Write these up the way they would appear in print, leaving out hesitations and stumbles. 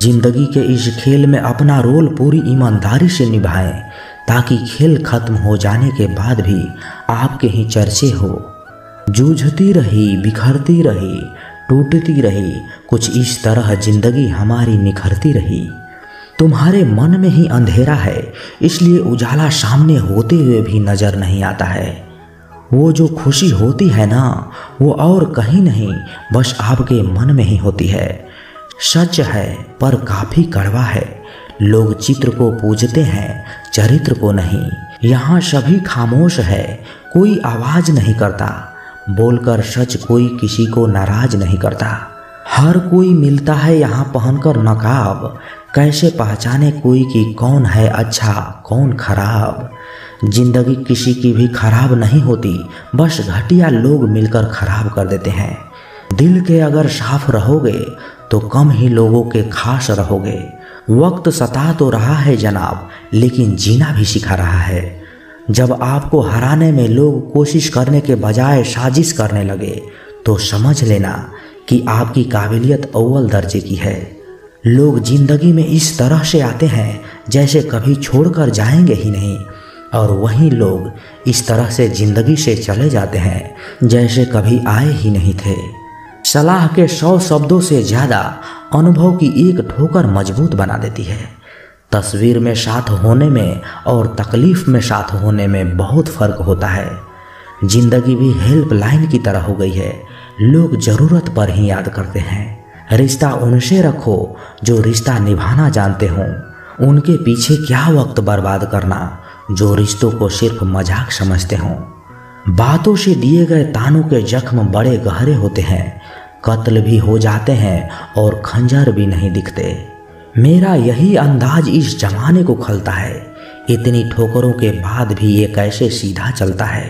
जिंदगी के इस खेल में अपना रोल पूरी ईमानदारी से निभाएं, ताकि खेल खत्म हो जाने के बाद भी आपके ही चर्चे हो। जूझती रही, बिखरती रही, टूटती रही, कुछ इस तरह जिंदगी हमारी निखरती रही। तुम्हारे मन में ही अंधेरा है, इसलिए उजाला सामने होते हुए भी नजर नहीं आता है। वो जो खुशी होती है ना, वो और कहीं नहीं, बस आपके मन में ही होती है। सच है पर काफी कड़वा है। लोग चित्र को पूजते हैं, चरित्र को नहीं। यहाँ सभी खामोश है, कोई आवाज नहीं करता। बोलकर सच कोई किसी को नाराज नहीं करता। हर कोई मिलता है यहाँ पहनकर नकाब। कैसे पहचाने कोई कि कौन है अच्छा, कौन खराब। जिंदगी किसी की भी खराब नहीं होती, बस घटिया लोग मिलकर खराब कर देते हैं। दिल के अगर साफ रहोगे तो कम ही लोगों के खास रहोगे। वक्त सता तो रहा है जनाब, लेकिन जीना भी सिखा रहा है। जब आपको हराने में लोग कोशिश करने के बजाय साजिश करने लगे, तो समझ लेना कि आपकी काबिलियत अव्वल दर्जे की है। लोग जिंदगी में इस तरह से आते हैं जैसे कभी छोड़कर जाएंगे ही नहीं, और वहीं लोग इस तरह से जिंदगी से चले जाते हैं जैसे कभी आए ही नहीं थे। सलाह के 100 शब्दों से ज्यादा अनुभव की एक ठोकर मजबूत बना देती है। तस्वीर में साथ होने में और तकलीफ में साथ होने में बहुत फर्क होता है। जिंदगी भी हेल्पलाइन की तरह हो गई है। लोग जरूरत पर ही याद करते हैं। रिश्ता उनसे रखो जो रिश्ता निभाना जानते हों। उनके पीछे क्या वक्त बर्बाद करना जो रिश्तों को सिर्फ मजाक समझते हों। बातों से दिए गए तानों के जख्म बड़े गहरे होते हैं। कत्ल भी हो जाते हैं और खंजर भी नहीं दिखते। मेरा यही अंदाज इस जमाने को खलता है। इतनी ठोकरों के बाद भी ये कैसे सीधा चलता है।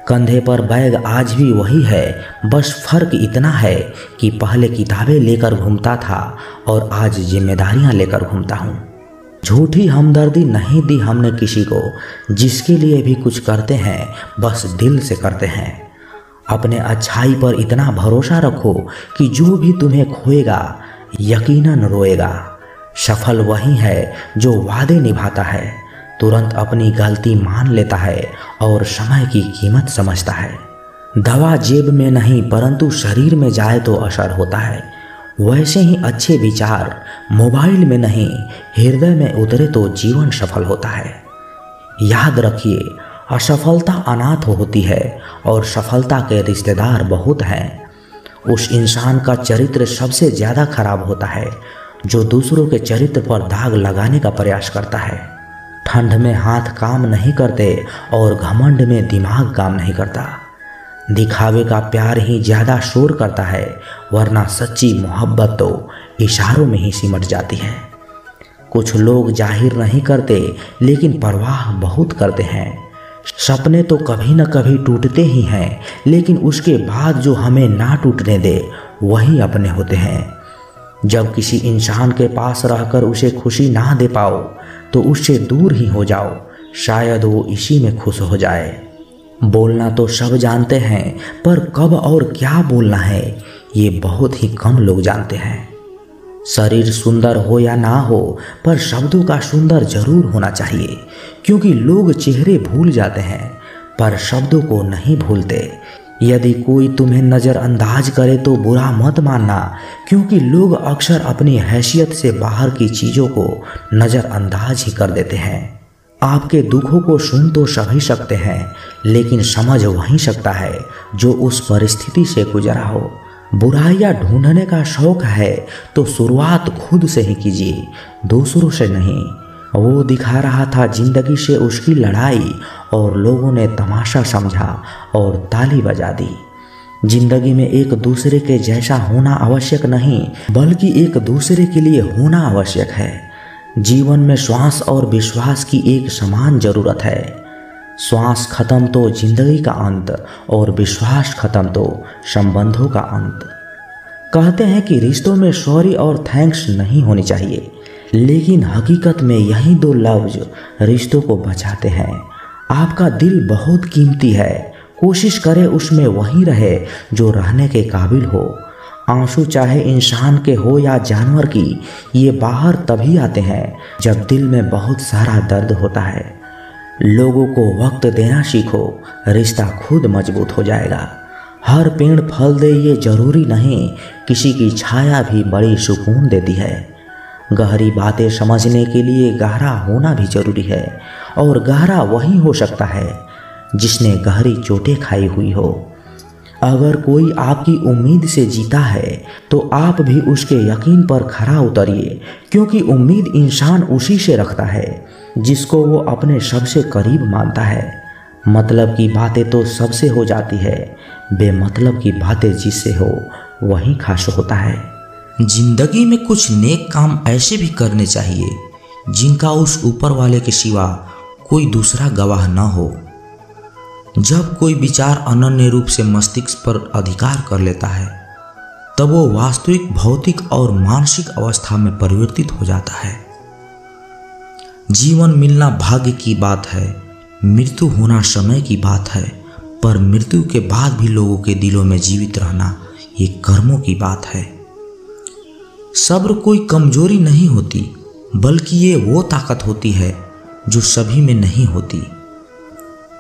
कंधे पर बैग आज भी वही है, बस फर्क इतना है कि पहले किताबें लेकर घूमता था और आज जिम्मेदारियां लेकर घूमता हूँ। झूठी हमदर्दी नहीं दी हमने किसी को। जिसके लिए भी कुछ करते हैं बस दिल से करते हैं। अपने अच्छाई पर इतना भरोसा रखो कि जो भी तुम्हें खोएगा यकीनन रोएगा। सफल वही है जो वादे निभाता है, तुरंत अपनी गलती मान लेता है और समय की कीमत समझता है। दवा जेब में नहीं परंतु शरीर में जाए तो असर होता है। वैसे ही अच्छे विचार मोबाइल में नहीं हृदय में उतरे तो जीवन सफल होता है। याद रखिए, असफलता अनाथ होती है और सफलता के रिश्तेदार बहुत हैं। उस इंसान का चरित्र सबसे ज़्यादा खराब होता है जो दूसरों के चरित्र पर दाग लगाने का प्रयास करता है। ठंड में हाथ काम नहीं करते और घमंड में दिमाग काम नहीं करता। दिखावे का प्यार ही ज़्यादा शोर करता है, वरना सच्ची मोहब्बत तो इशारों में ही सिमट जाती है। कुछ लोग जाहिर नहीं करते लेकिन परवाह बहुत करते हैं। सपने तो कभी न कभी टूटते ही हैं, लेकिन उसके बाद जो हमें ना टूटने दे वही अपने होते हैं। जब किसी इंसान के पास रहकर उसे खुशी ना दे पाओ तो उससे दूर ही हो जाओ, शायद वो इसी में खुश हो जाए। बोलना तो सब जानते हैं, पर कब और क्या बोलना है ये बहुत ही कम लोग जानते हैं। शरीर सुंदर हो या ना हो, पर शब्दों का सुंदर जरूर होना चाहिए, क्योंकि लोग चेहरे भूल जाते हैं पर शब्दों को नहीं भूलते। यदि कोई तुम्हें नज़रअंदाज करे तो बुरा मत मानना, क्योंकि लोग अक्सर अपनी हैसियत से बाहर की चीज़ों को नज़रअंदाज ही कर देते हैं। आपके दुखों को सुन तो सभी सकते हैं, लेकिन समझ वही सकता है जो उस परिस्थिति से गुजरा हो। बुराइयां ढूंढने का शौक है तो शुरुआत खुद से ही कीजिए, दूसरों से नहीं। वो दिखा रहा था जिंदगी से उसकी लड़ाई और लोगों ने तमाशा समझा और ताली बजा दी। जिंदगी में एक दूसरे के जैसा होना आवश्यक नहीं, बल्कि एक दूसरे के लिए होना आवश्यक है। जीवन में श्वास और विश्वास की एक समान जरूरत है। श्वास खत्म तो जिंदगी का अंत और विश्वास खत्म तो संबंधों का अंत। कहते हैं कि रिश्तों में सॉरी और थैंक्स नहीं होनी चाहिए, लेकिन हकीकत में यही दो लफ्ज रिश्तों को बचाते हैं। आपका दिल बहुत कीमती है, कोशिश करे उसमें वही रहे जो रहने के काबिल हो। आंसू चाहे इंसान के हो या जानवर की, ये बाहर तभी आते हैं जब दिल में बहुत सारा दर्द होता है। लोगों को वक्त देना सीखो, रिश्ता खुद मजबूत हो जाएगा। हर पेड़ फल दे ये जरूरी नहीं, किसी की छाया भी बड़ी सुकून देती है। गहरी बातें समझने के लिए गहरा होना भी जरूरी है, और गहरा वही हो सकता है जिसने गहरी चोटें खाई हुई हो। अगर कोई आपकी उम्मीद से जीता है तो आप भी उसके यकीन पर खरा उतरिए, क्योंकि उम्मीद इंसान उसी से रखता है जिसको वो अपने सबसे करीब मानता है। मतलब की बातें तो सबसे हो जाती है, बेमतलब की बातें जिससे हो वही खास होता है। जिंदगी में कुछ नेक काम ऐसे भी करने चाहिए जिनका उस ऊपर वाले के सिवा कोई दूसरा गवाह न हो। जब कोई विचार अनन्य रूप से मस्तिष्क पर अधिकार कर लेता है तब वो वास्तविक भौतिक और मानसिक अवस्था में परिवर्तित हो जाता है। जीवन मिलना भाग्य की बात है, मृत्यु होना समय की बात है, पर मृत्यु के बाद भी लोगों के दिलों में जीवित रहना ये कर्मों की बात है। सब्र कोई कमजोरी नहीं होती, बल्कि ये वो ताकत होती है जो सभी में नहीं होती।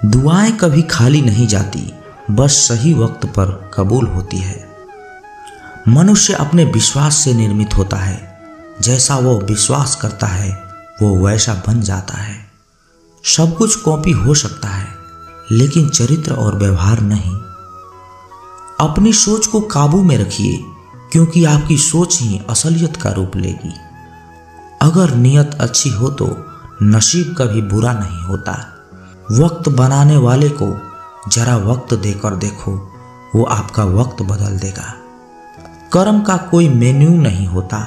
दुआएं कभी खाली नहीं जाती, बस सही वक्त पर कबूल होती है। मनुष्य अपने विश्वास से निर्मित होता है, जैसा वो विश्वास करता है वो वैसा बन जाता है। सब कुछ कॉपी हो सकता है, लेकिन चरित्र और व्यवहार नहीं। अपनी सोच को काबू में रखिए, क्योंकि आपकी सोच ही असलियत का रूप लेगी। अगर नियत अच्छी हो तो नसीब कभी बुरा नहीं होता। वक्त बनाने वाले को जरा वक्त देकर देखो, वो आपका वक्त बदल देगा। कर्म का कोई मेन्यू नहीं होता,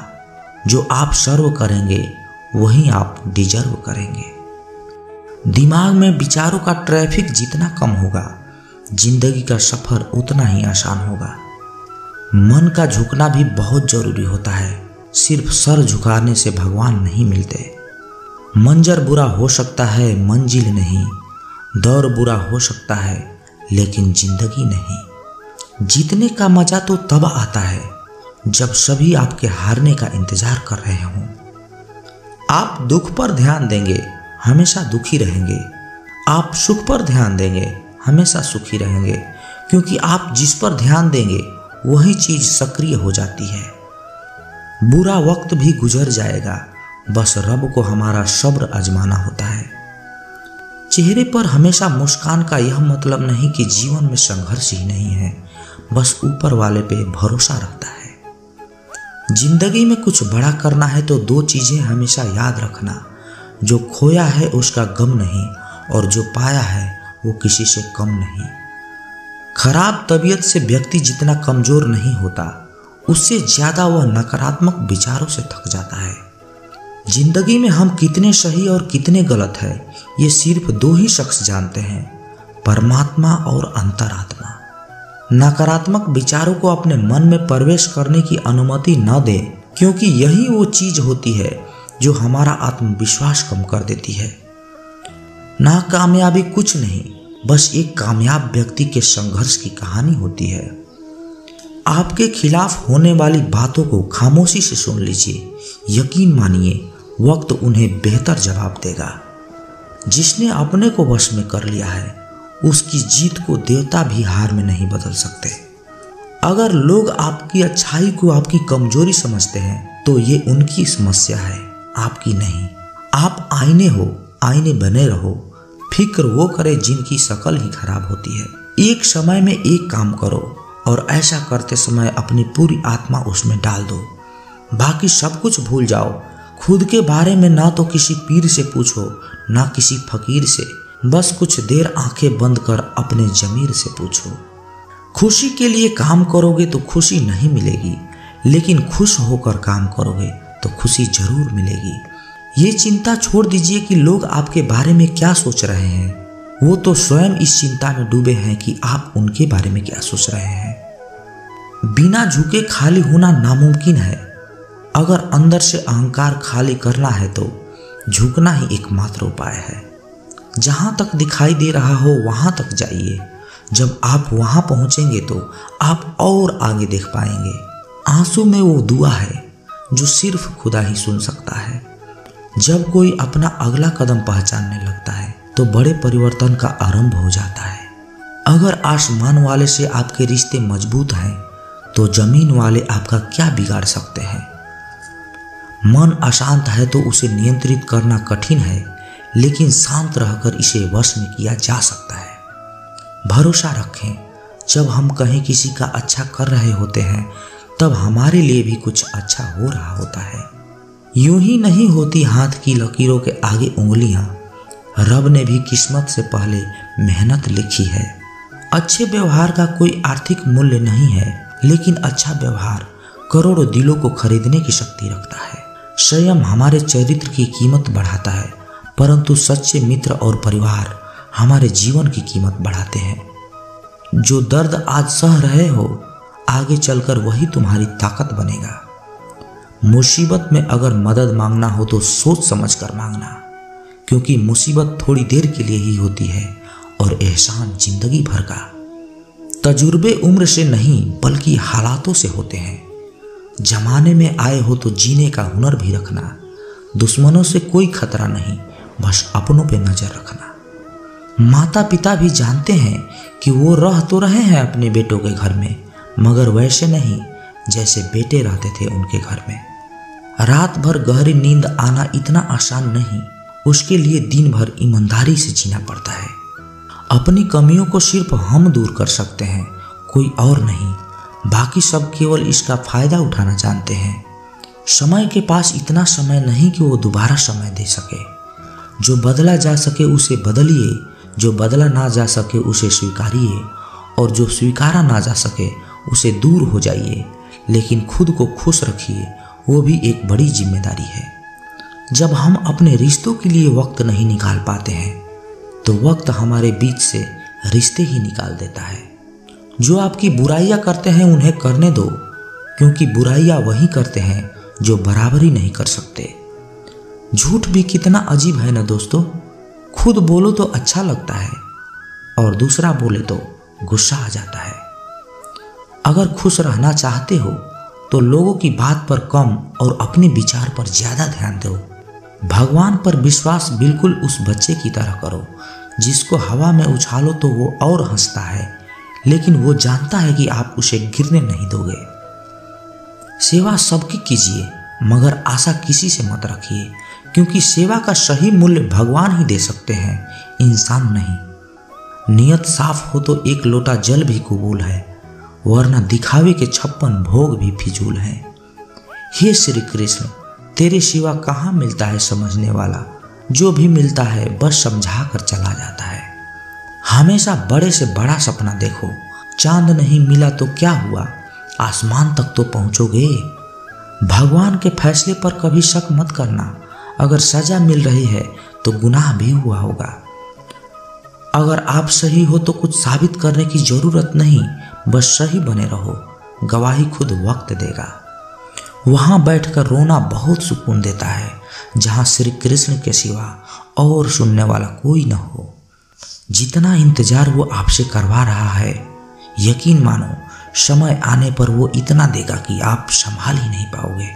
जो आप सर्व करेंगे वही आप डिजर्व करेंगे। दिमाग में विचारों का ट्रैफिक जितना कम होगा, जिंदगी का सफर उतना ही आसान होगा। मन का झुकना भी बहुत जरूरी होता है, सिर्फ सर झुकाने से भगवान नहीं मिलते। मंजर बुरा हो सकता है, मंजिल नहीं। दौर बुरा हो सकता है, लेकिन जिंदगी नहीं। जीतने का मजा तो तब आता है जब सभी आपके हारने का इंतजार कर रहे हों। आप दुख पर ध्यान देंगे, हमेशा दुखी रहेंगे। आप सुख पर ध्यान देंगे, हमेशा सुखी रहेंगे, क्योंकि आप जिस पर ध्यान देंगे वही चीज सक्रिय हो जाती है। बुरा वक्त भी गुजर जाएगा, बस रब को हमारा सब्र आजमाना होता है। चेहरे पर हमेशा मुस्कान का यह मतलब नहीं कि जीवन में संघर्ष ही नहीं है, बस ऊपर वाले पे भरोसा रहता है। जिंदगी में कुछ बड़ा करना है तो दो चीजें हमेशा याद रखना, जो खोया है उसका गम नहीं, और जो पाया है वो किसी से कम नहीं। खराब तबीयत से व्यक्ति जितना कमजोर नहीं होता, उससे ज्यादा वह नकारात्मक विचारों से थक जाता है। जिंदगी में हम कितने सही और कितने गलत हैं, ये सिर्फ दो ही शख्स जानते हैं, परमात्मा और अंतरात्मा। नकारात्मक विचारों को अपने मन में प्रवेश करने की अनुमति न दें, क्योंकि यही वो चीज होती है जो हमारा आत्मविश्वास कम कर देती है। नाकामयाबी कुछ नहीं, बस एक कामयाब व्यक्ति के संघर्ष की कहानी होती है। आपके खिलाफ होने वाली बातों को खामोशी से सुन लीजिए, यकीन मानिए वक्त उन्हें बेहतर जवाब देगा। जिसने अपने को वश में कर लिया है, उसकी जीत को देवता भी हार में नहीं बदल सकते। अगर लोग आपकी अच्छाई को आपकी कमजोरी समझते हैं तो ये उनकी समस्या है, आपकी नहीं। आप आईने हो, आईने बने रहो। फिक्र वो करे जिनकी शक्ल ही खराब होती है। एक समय में एक काम करो, और ऐसा करते समय अपनी पूरी आत्मा उसमें डाल दो। बाकी सब कुछ भूल जाओ। खुद के बारे में ना तो किसी पीर से पूछो, ना किसी फकीर से। बस कुछ देर आंखें बंद कर अपने जमीर से पूछो। खुशी के लिए काम करोगे तो खुशी नहीं मिलेगी, लेकिन खुश होकर काम करोगे तो खुशी जरूर मिलेगी। ये चिंता छोड़ दीजिए कि लोग आपके बारे में क्या सोच रहे हैं, वो तो स्वयं इस चिंता में डूबे हैं कि आप उनके बारे में क्या सोच रहे हैं। बिना झुके खाली होना नामुमकिन है। अगर अंदर से अहंकार खाली करना है तो झुकना ही एकमात्र उपाय है। जहां तक दिखाई दे रहा हो वहां तक जाइए, जब आप वहां पहुंचेंगे तो आप और आगे देख पाएंगे। आंसू में वो दुआ है जो सिर्फ खुदा ही सुन सकता है। जब कोई अपना अगला कदम पहचानने लगता है तो बड़े परिवर्तन का आरंभ हो जाता है। अगर आसमान वाले से आपके रिश्ते मजबूत हैं तो जमीन वाले आपका क्या बिगाड़ सकते हैं। मन अशांत है तो उसे नियंत्रित करना कठिन है, लेकिन शांत रहकर इसे वश में किया जा सकता है। भरोसा रखें, जब हम कहीं किसी का अच्छा कर रहे होते हैं तब हमारे लिए भी कुछ अच्छा हो रहा होता है। यूं ही नहीं होती हाथ की लकीरों के आगे उंगलियां, रब ने भी किस्मत से पहले मेहनत लिखी है। अच्छे व्यवहार का कोई आर्थिक मूल्य नहीं है, लेकिन अच्छा व्यवहार करोड़ों दिलों को खरीदने की शक्ति रखता है। संयम हमारे चरित्र की कीमत बढ़ाता है, परंतु सच्चे मित्र और परिवार हमारे जीवन की कीमत बढ़ाते हैं। जो दर्द आज सह रहे हो, आगे चलकर वही तुम्हारी ताकत बनेगा। मुसीबत में अगर मदद मांगना हो तो सोच समझ कर मांगना, क्योंकि मुसीबत थोड़ी देर के लिए ही होती है और एहसान जिंदगी भर का। तजुर्बे उम्र से नहीं बल्कि हालातों से होते हैं। जमाने में आए हो तो जीने का हुनर भी रखना। दुश्मनों से कोई खतरा नहीं, बस अपनों पे नजर रखना। माता पिता भी जानते हैं कि वो रह तो रहे हैं अपने बेटों के घर में, मगर वैसे नहीं जैसे बेटे रहते थे उनके घर में। रात भर गहरी नींद आना इतना आसान नहीं, उसके लिए दिन भर ईमानदारी से जीना पड़ता है। अपनी कमियों को सिर्फ हम दूर कर सकते हैं, कोई और नहीं। बाकी सब केवल इसका फायदा उठाना जानते हैं। समय के पास इतना समय नहीं कि वो दोबारा समय दे सके। जो बदला जा सके उसे बदलिए, जो बदला ना जा सके उसे स्वीकारिए, और जो स्वीकारा ना जा सके उसे दूर हो जाइए। लेकिन खुद को खुश रखिए, वो भी एक बड़ी जिम्मेदारी है। जब हम अपने रिश्तों के लिए वक्त नहीं निकाल पाते हैं तो वक्त हमारे बीच से रिश्ते ही निकाल देता है। जो आपकी बुराइयां करते हैं उन्हें करने दो, क्योंकि बुराइयां वही करते हैं जो बराबरी नहीं कर सकते। झूठ भी कितना अजीब है ना दोस्तों। खुद बोलो तो अच्छा लगता है और दूसरा बोले तो गुस्सा आ जाता है। अगर खुश रहना चाहते हो तो लोगों की बात पर कम और अपने विचार पर ज्यादा ध्यान दो। भगवान पर विश्वास बिल्कुल उस बच्चे की तरह करो जिसको हवा में उछालो तो वो और हंसता है, लेकिन वो जानता है कि आप उसे गिरने नहीं दोगे। सेवा सबकी कीजिए, मगर आशा किसी से मत रखिए, क्योंकि सेवा का सही मूल्य भगवान ही दे सकते हैं, इंसान नहीं। नियत साफ हो तो एक लोटा जल भी कबूल है, वरना दिखावे के 56 भोग भी फिजूल है। हे श्री कृष्ण, तेरे सिवा कहाँ मिलता है समझने वाला, जो भी मिलता है बस समझा कर चला जाता है। हमेशा बड़े से बड़ा सपना देखो। चांद नहीं मिला तो क्या हुआ, आसमान तक तो पहुंचोगे। भगवान के फैसले पर कभी शक मत करना। अगर सजा मिल रही है तो गुनाह भी हुआ होगा। अगर आप सही हो तो कुछ साबित करने की जरूरत नहीं, बस सही बने रहो, गवाही खुद वक्त देगा। वहां बैठकर रोना बहुत सुकून देता है, जहां श्री कृष्ण के सिवा और सुनने वाला कोई न हो। जितना इंतजार वो आपसे करवा रहा है, यकीन मानो समय आने पर वो इतना देगा कि आप संभाल ही नहीं पाओगे।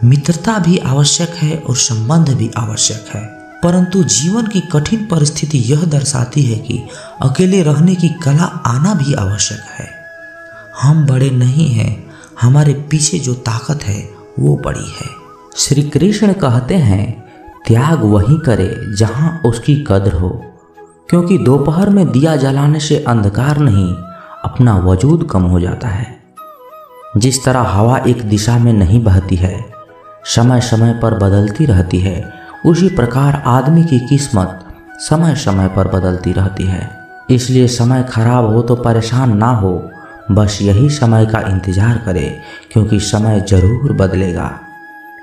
मित्रता भी आवश्यक है और संबंध भी आवश्यक है, परंतु जीवन की कठिन परिस्थिति यह दर्शाती है कि अकेले रहने की कला आना भी आवश्यक है। हम बड़े नहीं हैं, हमारे पीछे जो ताकत है वो बड़ी है। श्री कृष्ण कहते हैं, त्याग वही करे जहां उसकी कद्र हो, क्योंकि दोपहर में दिया जलाने से अंधकार नहीं अपना वजूद कम हो जाता है। जिस तरह हवा एक दिशा में नहीं बहती है, समय समय पर बदलती रहती है, उसी प्रकार आदमी की किस्मत समय समय पर बदलती रहती है। इसलिए समय खराब हो तो परेशान ना हो, बस यही समय का इंतजार करे, क्योंकि समय जरूर बदलेगा।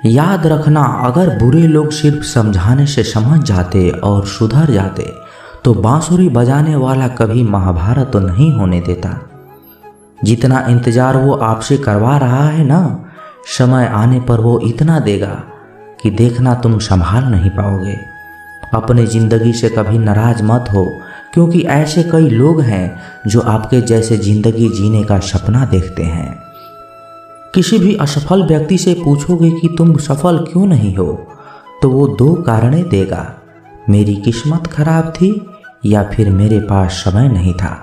याद रखना, अगर बुरे लोग सिर्फ समझाने से समझ जाते और सुधर जाते तो बांसुरी बजाने वाला कभी महाभारत तो नहीं होने देता। जितना इंतजार वो आपसे करवा रहा है ना, समय आने पर वो इतना देगा कि देखना तुम संभाल नहीं पाओगे। अपने जिंदगी से कभी नाराज मत हो, क्योंकि ऐसे कई लोग हैं जो आपके जैसे जिंदगी जीने का सपना देखते हैं। किसी भी असफल व्यक्ति से पूछोगे कि तुम सफल क्यों नहीं हो, तो वो 2 कारणें देगा, मेरी किस्मत खराब थी या फिर मेरे पास समय नहीं था।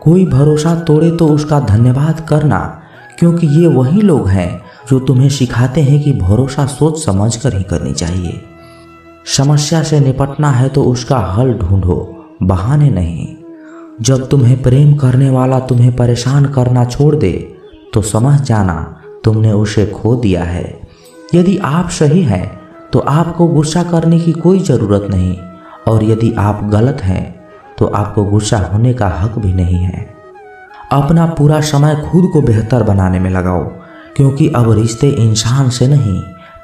कोई भरोसा तोड़े तो उसका धन्यवाद करना, क्योंकि ये वही लोग हैं जो तुम्हें सिखाते हैं कि भरोसा सोच समझ कर ही करनी चाहिए। समस्या से निपटना है तो उसका हल ढूंढो, बहाने नहीं। जब तुम्हें प्रेम करने वाला तुम्हें परेशान करना छोड़ दे तो समझ जाना तुमने उसे खो दिया है। यदि आप सही हैं तो आपको गुस्सा करने की कोई ज़रूरत नहीं, और यदि आप गलत हैं तो आपको गुस्सा होने का हक भी नहीं है। अपना पूरा समय खुद को बेहतर बनाने में लगाओ, क्योंकि अब रिश्ते इंसान से नहीं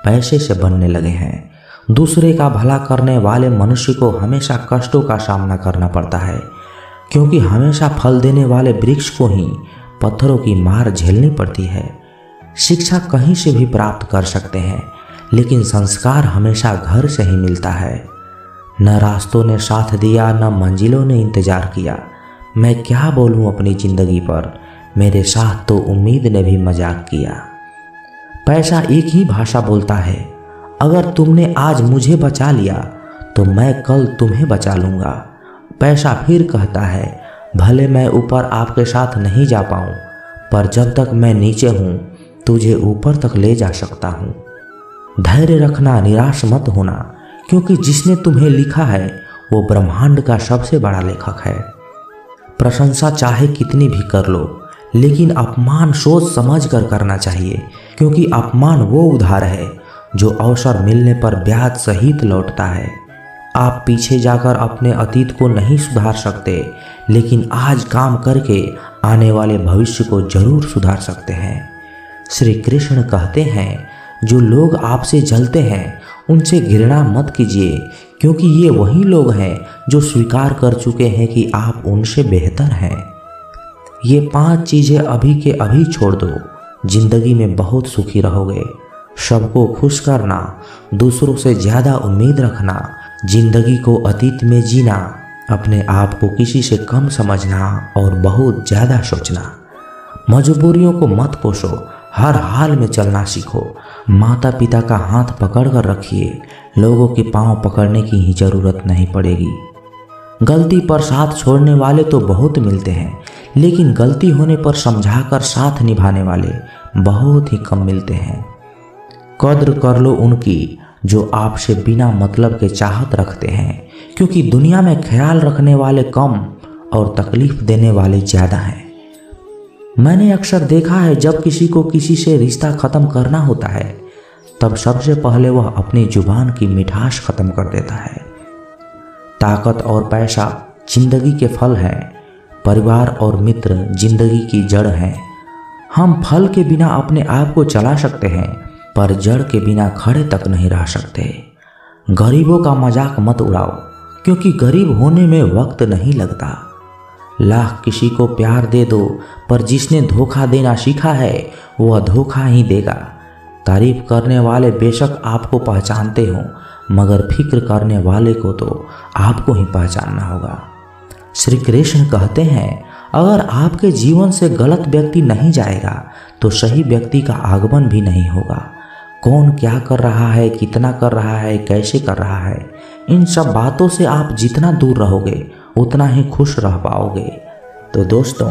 पैसे से बनने लगे हैं। दूसरे का भला करने वाले मनुष्य को हमेशा कष्टों का सामना करना पड़ता है, क्योंकि हमेशा फल देने वाले वृक्ष को ही पत्थरों की मार झेलनी पड़ती है। शिक्षा कहीं से भी प्राप्त कर सकते हैं, लेकिन संस्कार हमेशा घर से ही मिलता है। न रास्तों ने साथ दिया, न मंजिलों ने इंतजार किया। मैं क्या बोलूं अपनी जिंदगी पर, मेरे साथ तो उम्मीद ने भी मजाक किया। पैसा एक ही भाषा बोलता है, अगर तुमने आज मुझे बचा लिया तो मैं कल तुम्हें बचा लूँगा। पैसा फिर कहता है, भले मैं ऊपर आपके साथ नहीं जा पाऊँ, पर जब तक मैं नीचे हूँ तुझे ऊपर तक ले जा सकता हूँ। धैर्य रखना, निराश मत होना, क्योंकि जिसने तुम्हें लिखा है वो ब्रह्मांड का सबसे बड़ा लेखक है। प्रशंसा चाहे कितनी भी कर लो, लेकिन अपमान सोच समझ कर करना चाहिए, क्योंकि अपमान वो उधार है जो अवसर मिलने पर ब्याज सहित लौटता है। आप पीछे जाकर अपने अतीत को नहीं सुधार सकते, लेकिन आज काम करके आने वाले भविष्य को जरूर सुधार सकते हैं। श्री कृष्ण कहते हैं, जो लोग आपसे जलते हैं उनसे घृणा मत कीजिए, क्योंकि ये वही लोग हैं जो स्वीकार कर चुके हैं कि आप उनसे बेहतर हैं। ये 5 चीज़ें अभी के अभी छोड़ दो, जिंदगी में बहुत सुखी रहोगे। सबको खुश करना, दूसरों से ज़्यादा उम्मीद रखना, जिंदगी को अतीत में जीना, अपने आप को किसी से कम समझना और बहुत ज़्यादा सोचना। मजबूरियों को मत कोसो, हर हाल में चलना सीखो। माता पिता का हाथ पकड़ कर रखिए, लोगों के पांव पकड़ने की ही जरूरत नहीं पड़ेगी। गलती पर साथ छोड़ने वाले तो बहुत मिलते हैं, लेकिन गलती होने पर समझाकर साथ निभाने वाले बहुत ही कम मिलते हैं। कद्र कर लो उनकी जो आपसे बिना मतलब के चाहत रखते हैं, क्योंकि दुनिया में ख्याल रखने वाले कम और तकलीफ देने वाले ज़्यादा हैं। मैंने अक्सर देखा है, जब किसी को किसी से रिश्ता ख़त्म करना होता है तब सबसे पहले वह अपनी जुबान की मिठास ख़त्म कर देता है। ताकत और पैसा जिंदगी के फल हैं, परिवार और मित्र जिंदगी की जड़ हैं। हम फल के बिना अपने आप को चला सकते हैं, पर जड़ के बिना खड़े तक नहीं रह सकते। गरीबों का मजाक मत उड़ाओ, क्योंकि गरीब होने में वक्त नहीं लगता। लाख किसी को प्यार दे दो, पर जिसने धोखा देना सीखा है वह धोखा ही देगा। तारीफ करने वाले बेशक आपको पहचानते हों, मगर फिक्र करने वाले को तो आपको ही पहचानना होगा। श्री कृष्ण कहते हैं, अगर आपके जीवन से गलत व्यक्ति नहीं जाएगा तो सही व्यक्ति का आगमन भी नहीं होगा। कौन क्या कर रहा है, कितना कर रहा है, कैसे कर रहा है, इन सब बातों से आप जितना दूर रहोगे उतना ही खुश रह पाओगे। तो दोस्तों,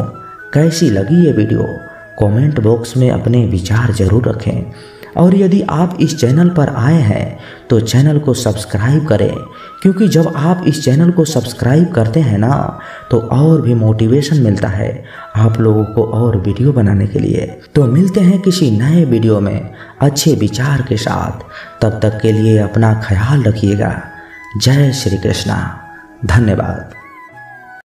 कैसी लगी ये वीडियो? कमेंट बॉक्स में अपने विचार ज़रूर रखें, और यदि आप इस चैनल पर आए हैं तो चैनल को सब्सक्राइब करें, क्योंकि जब आप इस चैनल को सब्सक्राइब करते हैं ना, तो और भी मोटिवेशन मिलता है आप लोगों को और वीडियो बनाने के लिए। तो मिलते हैं किसी नए वीडियो में अच्छे विचार के साथ। तब तक के लिए अपना ख्याल रखिएगा। जय श्री कृष्णा। धन्यवाद।